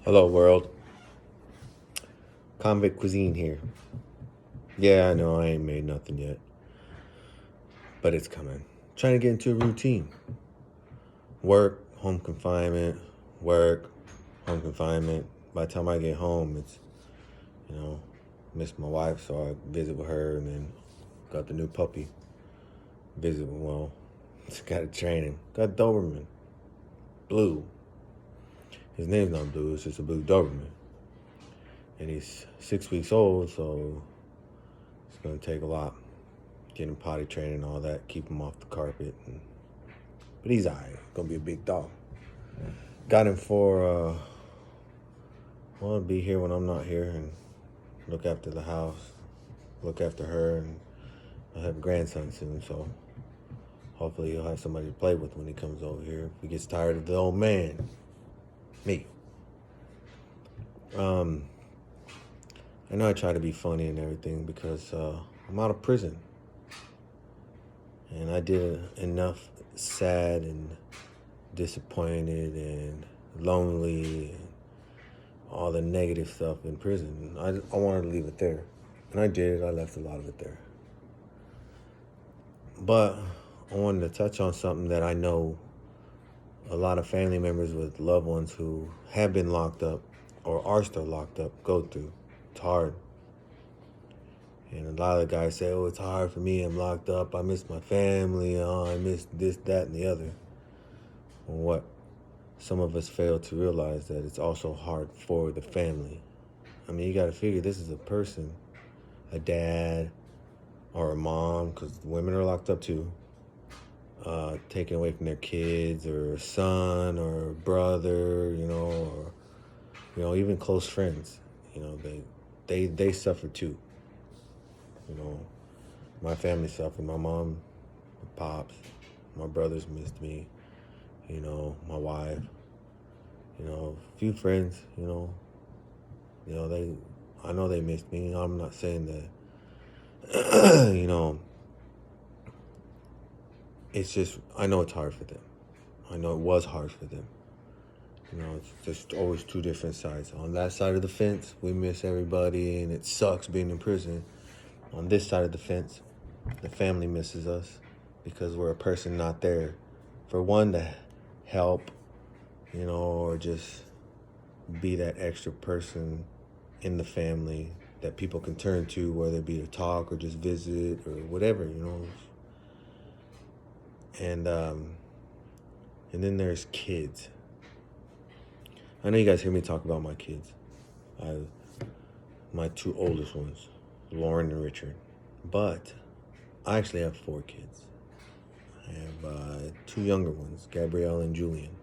Hello, world. Convict cuisine here. Yeah, I know I ain't made nothing yet, but it's coming. Trying to get into a routine. Work, home confinement, work, home confinement. By the time I get home, it's, you know, miss my wife, so I visit with her, and then got the new puppy. Visit with, just got to train him. Got Doberman. Blue. His name's not Blue, it's just a blue Doberman. And he's 6 weeks old, so it's going to take a lot. Get him potty trained and all that, keep him off the carpet. But he's all right. Gonna be a big dog. Got him for, to be here when I'm not here and look after the house, look after her, and I'll have a grandson soon, so hopefully he'll have somebody to play with when he comes over here. If he gets tired of the old man. Me. I know I try to be funny and everything because I'm out of prison. And I did enough sad and disappointed and lonely and all the negative stuff in prison. I wanted to leave it there. And I did. I left a lot of it there. But I wanted to touch on something that I know a lot of family members with loved ones who have been locked up or are still locked up go through. It's hard. And a lot of the guys say, oh, it's hard for me. I'm locked up. I miss my family. Oh, I miss this, that, and the other. And what some of us fail to realize that it's also hard for the family. I mean, you got to figure this is a person, a dad or a mom, because women are locked up too, taken away from their kids or a son or a brother, or, even close friends. They suffer too. My family suffered. My mom, my pops, my brothers missed me, my wife, a few friends, I know they missed me. I'm not saying that, it's just, I know it's hard for them. I know it was hard for them. It's just always two different sides. On that side of the fence, we miss everybody and it sucks being in prison. On this side of the fence, the family misses us because we're a person not there for one to help, or just be that extra person in the family that people can turn to, whether it be to talk or just visit or whatever, And then there's kids. I know you guys hear me talk about my kids. My two oldest ones, Lauren and Richard. But I actually have 4 kids. I have 2 younger ones, Gabrielle and Julian.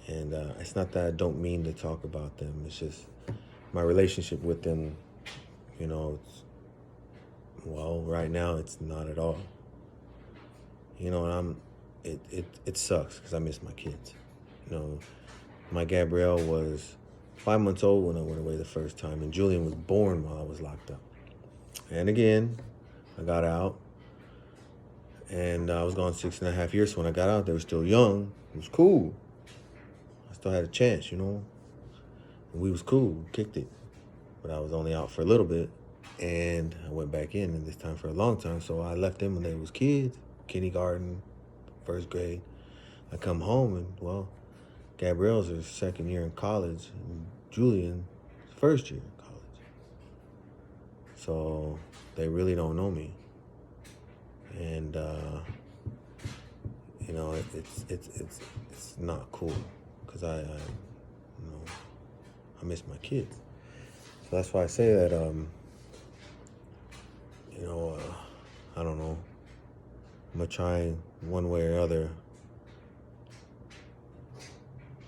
And it's not that I don't mean to talk about them. It's just my relationship with them, right now it's not at all. And it sucks because I miss my kids. My Gabrielle was 5 months old when I went away the first time, and Julian was born while I was locked up. And again, I got out, and I was gone 6.5 years. So when I got out, they were still young. It was cool. I still had a chance, And we was cool, kicked it. But I was only out for a little bit, and I went back in, and this time for a long time. So I left them when they was kids, kindergarten, first grade. I come home, and, Gabrielle's her second year in college, and Julian's first year in college. So they really don't know me. And, it's not cool because I miss my kids. So that's why I say that, I don't know. I'm going to try one way or other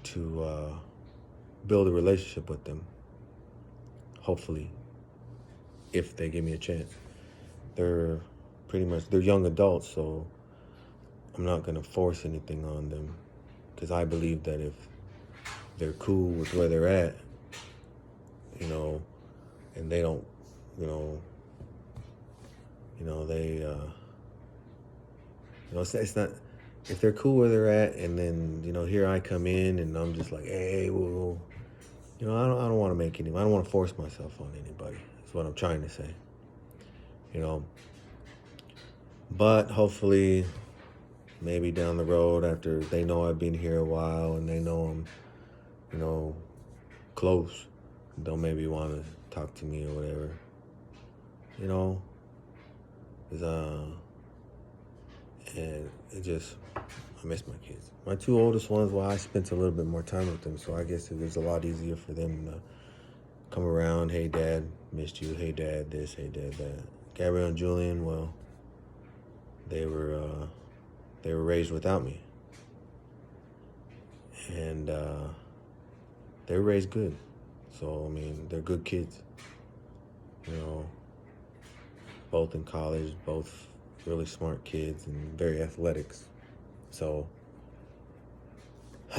to build a relationship with them. Hopefully, if they give me a chance. They're young adults, so I'm not going to force anything on them because I believe that if they're cool with where they're at, and they don't, it's not, if they're cool where they're at, and then, here I come in and I'm just like, hey, whoa, I don't want to make any. I don't want to force myself on anybody. That's what I'm trying to say. You know, but hopefully, maybe down the road, after they know I've been here a while and they know I'm, you know, close, they'll maybe want to talk to me or whatever. You know, 'cause, and it just, I miss my kids. My two oldest ones, well, I spent a little bit more time with them, so I guess it was a lot easier for them to come around. Hey, Dad, missed you. Hey, Dad, this. Hey, Dad, that. Gabrielle and Julian, well, they were raised without me, and they were raised good. So I mean, they're good kids. You know, both in college, both really smart kids and very athletics. So I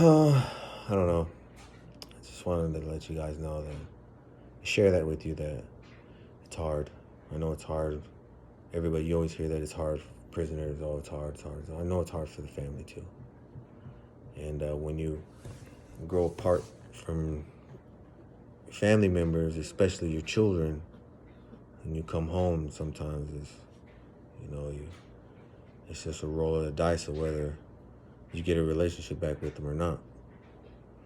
don't know. I just wanted to let you guys know that, share that with you, that it's hard. I know it's hard. Everybody, you always hear that it's hard. Prisoners, oh, it's hard, it's hard. I know it's hard for the family too. And when you grow apart from family members, especially your children, and you come home, sometimes it's just a roll of the dice of whether you get a relationship back with them or not.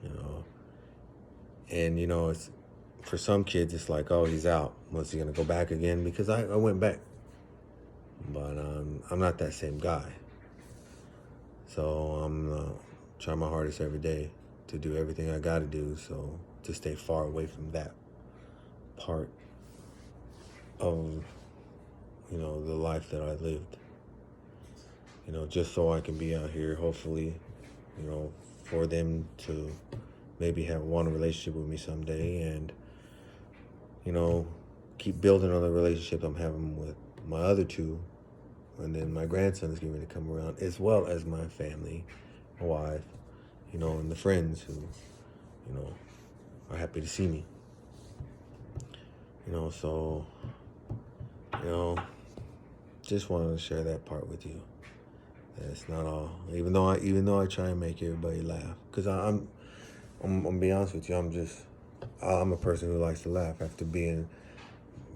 You know, and it's, for some kids it's like, oh, he's out. Was he gonna go back again? Because I went back, but I'm not that same guy. So I'm trying my hardest every day to do everything I got to do, so to stay far away from that part of the life that I lived. Just so I can be out here, hopefully, for them to maybe want a relationship with me someday, and keep building on the relationship I'm having with my other two, and then my grandson is getting ready to come around, as well as my family, my wife, and the friends who, are happy to see me. So, just wanted to share that part with you. That's not all. Even though I try and make everybody laugh, because I'm gonna be honest with you. I'm a person who likes to laugh after being,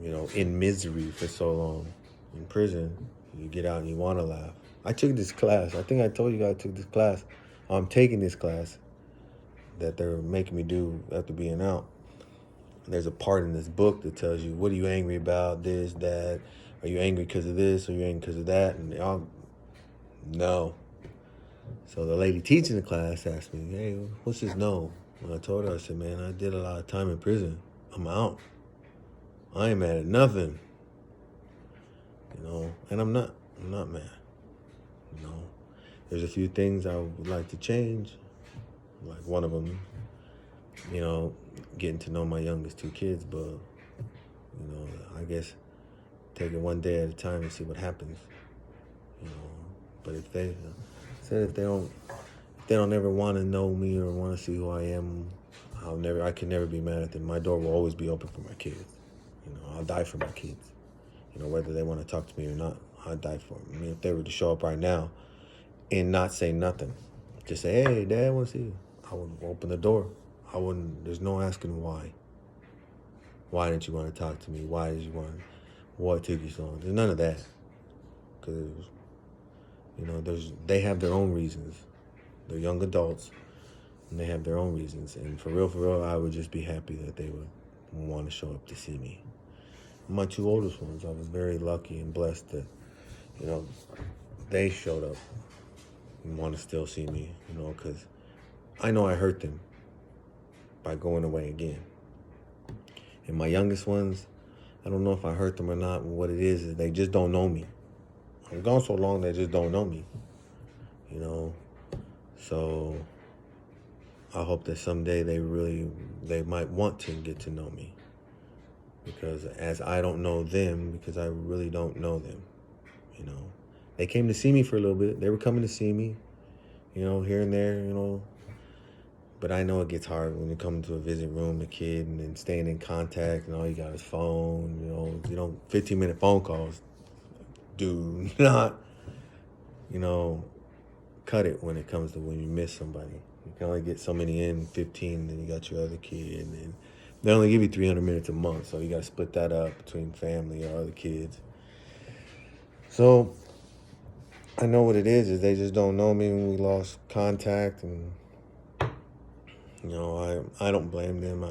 in misery for so long. In prison, you get out and you want to laugh. I took this class. I think I told you guys I took this class. I'm taking this class that they're making me do after being out. There's a part in this book that tells you, what are you angry about, this, that? Are you angry because of this? Are you angry because of that? And no. So the lady teaching the class asked me, hey, what's this no? And I told her, I said, man, I did a lot of time in prison. I'm out. I ain't mad at nothing. And I'm not mad. There's a few things I would like to change. Like one of them, getting to know my youngest two kids, but, I guess take it one day at a time and see what happens. But if they don't ever want to know me or want to see who I am, I can never be mad at them. My door will always be open for my kids. I'll die for my kids. Whether they want to talk to me or not, I'll die for them. I mean, if they were to show up right now and not say nothing, just say, hey, Dad, I want to see you, I would open the door. There's no asking why. Why didn't you want to talk to me? Why did you want, what took you so long? There's none of that. Because, they have their own reasons. They're young adults, and they have their own reasons. And for real, I would just be happy that they would want to show up to see me. My two oldest ones, I was very lucky and blessed that, they showed up and want to still see me, because I know I hurt them by going away again. And my youngest ones, I don't know if I hurt them or not. What it is they just don't know me. I'm gone so long, they just don't know me, So I hope that someday they might want to get to know me. Because as I don't know them, because I really don't know them, They came to see me for a little bit. They were coming to see me, here and there, But I know it gets hard when you come to a visit room, a kid, and then staying in contact, and all you got is phone, 15-minute phone calls do not, cut it when it comes to when you miss somebody. can only get so many in, 15, then you got your other kid, and then they only give you 300 minutes a month, so you got to split that up between family or other kids. So I know what it is they just don't know me when we lost contact, and I don't blame them.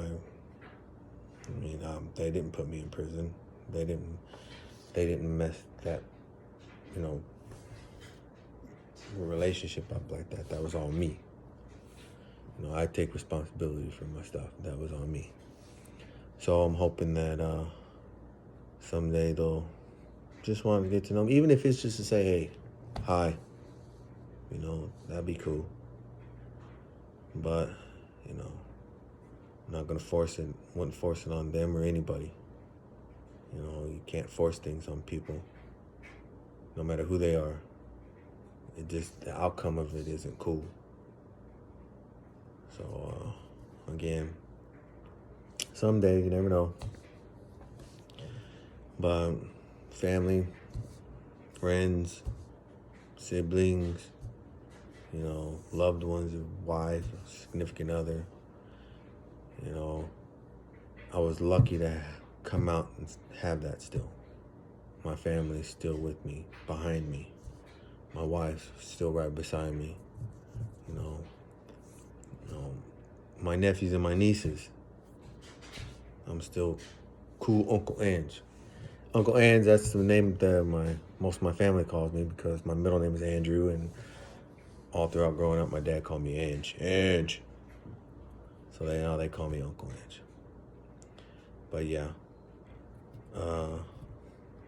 They didn't put me in prison. They didn't mess that, you know, relationship up like that. That was on me. I take responsibility for my stuff. That was on me. So I'm hoping that someday they'll just want to get to know me, even if it's just to say, hey, hi. That'd be cool. But, I'm not going to force it. Wouldn't force it on them or anybody. You can't force things on people, no matter who they are. The outcome of it isn't cool. So, again, someday, you never know. But family, friends, siblings, loved ones, a wife, a significant other, I was lucky to come out and have that still. My family is still with me, behind me. My wife's still right beside me. My nephews and my nieces. I'm still cool Uncle Ange. Uncle Ange, that's the name that most of my family calls me, because my middle name is Andrew, and all throughout growing up, my dad called me Ange. Ange. So now they call me Uncle Ange. But yeah.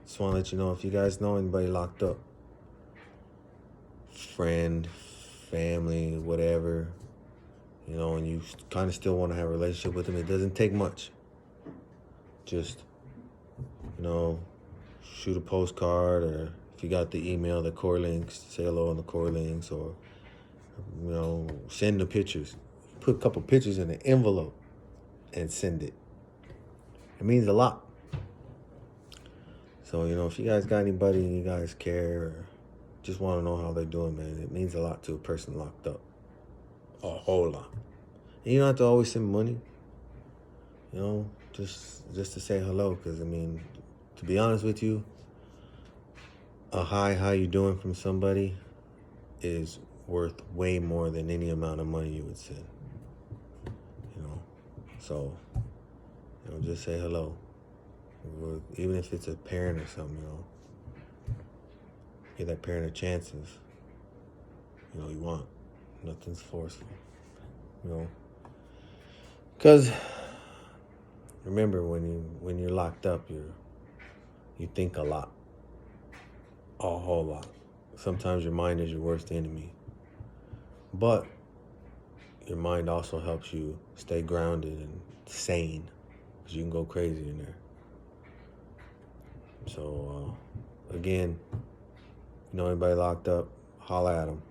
Just want to let you know, if you guys know anybody locked up, friend, family, whatever, and you kind of still want to have a relationship with them, it doesn't take much. Just, shoot a postcard, or if you got the email, the core links, say hello on the core links, or, send the pictures. Put a couple pictures in an envelope and send it. It means a lot. So, if you guys got anybody and you guys care, or just want to know how they're doing, man, it means a lot to a person locked up. A whole lot. And you don't have to always send money, just to say hello. Because, to be honest with you, a hi, how you doing from somebody is worth way more than any amount of money you would send. So, just say hello. Or even if it's a parent or something, give that parent a chance of, you want. Nothing's forceful, Because remember, when you're locked up, you think a lot. A whole lot. Sometimes your mind is your worst enemy. But your mind also helps you stay grounded and sane, because you can go crazy in there. So, again, anybody locked up, holla at them.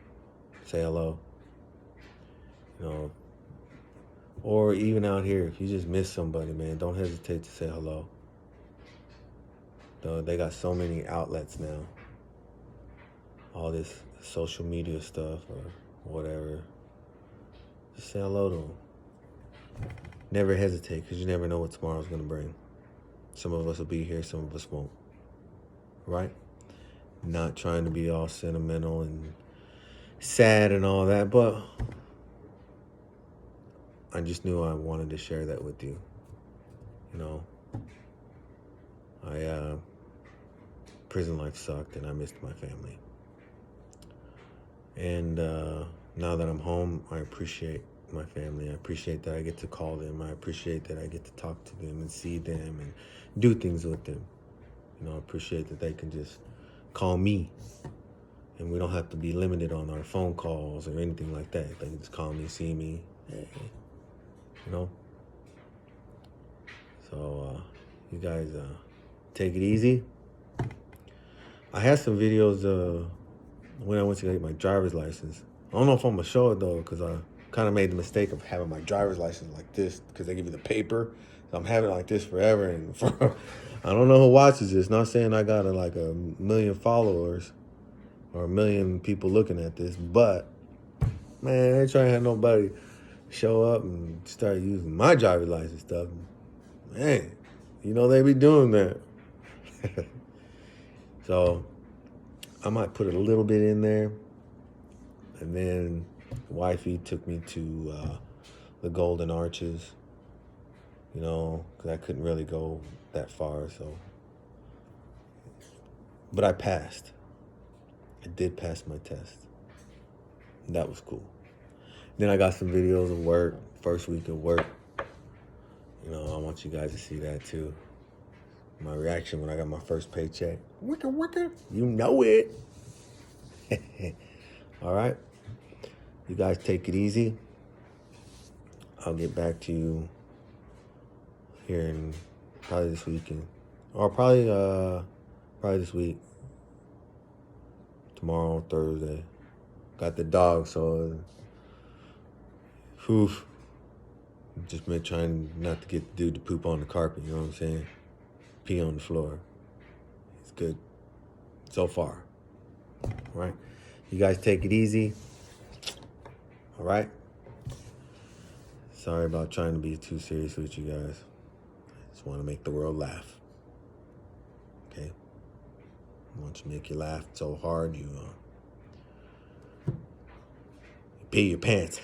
Say hello. Or even out here, if you just miss somebody, man, don't hesitate to say hello. They got so many outlets now. All this social media stuff or whatever. Just say hello to them. Never hesitate, because you never know what tomorrow's going to bring. Some of us will be here, some of us won't. Right? Not trying to be all sentimental and sad and all that, but I just knew I wanted to share that with you. Prison life sucked, and I missed my family. And now that I'm home, I appreciate my family. I appreciate that I get to call them. I appreciate that I get to talk to them and see them and do things with them. I appreciate that they can just call me, and we don't have to be limited on our phone calls or anything like that. They can just call me, see me, hey, So, you guys take it easy. I had some videos when I went to get my driver's license. I don't know if I'm going to show it, though, because I kind of made the mistake of having my driver's license like this, because they give you the paper. So I'm having it like this forever. And I don't know who watches this. Not saying I got like a million followers or a million people looking at this, but Man, I ain't trying to have nobody show up and start using my driver's license stuff. Man, you know they be doing that. So I might put a little bit in there. And then wifey took me to the Golden Arches, you know, because I couldn't really go that far. So, but I passed. I did pass my test. That was cool. Then I got some videos of work, first week of work. You know, I want you guys to see that too. My reaction when I got my first paycheck. Wicka, wicka. You know it. All right. You guys take it easy. I'll get back to you here in probably this weekend. Or probably this week. Tomorrow, Thursday. Got the dog, so just been trying not to get the dude to poop on the carpet, you know what I'm saying? Pee on the floor. It's good. So far. All right? You guys take it easy. All right? Sorry about trying to be too serious with you guys. I just want to make the world laugh. Okay? I want to make you laugh so hard you pee your pants.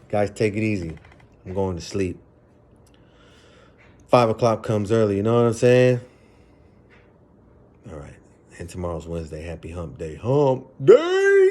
Guys, take it easy. I'm going to sleep. 5 o'clock comes early, you know what I'm saying? All right. And tomorrow's Wednesday. Happy hump day. Hump day!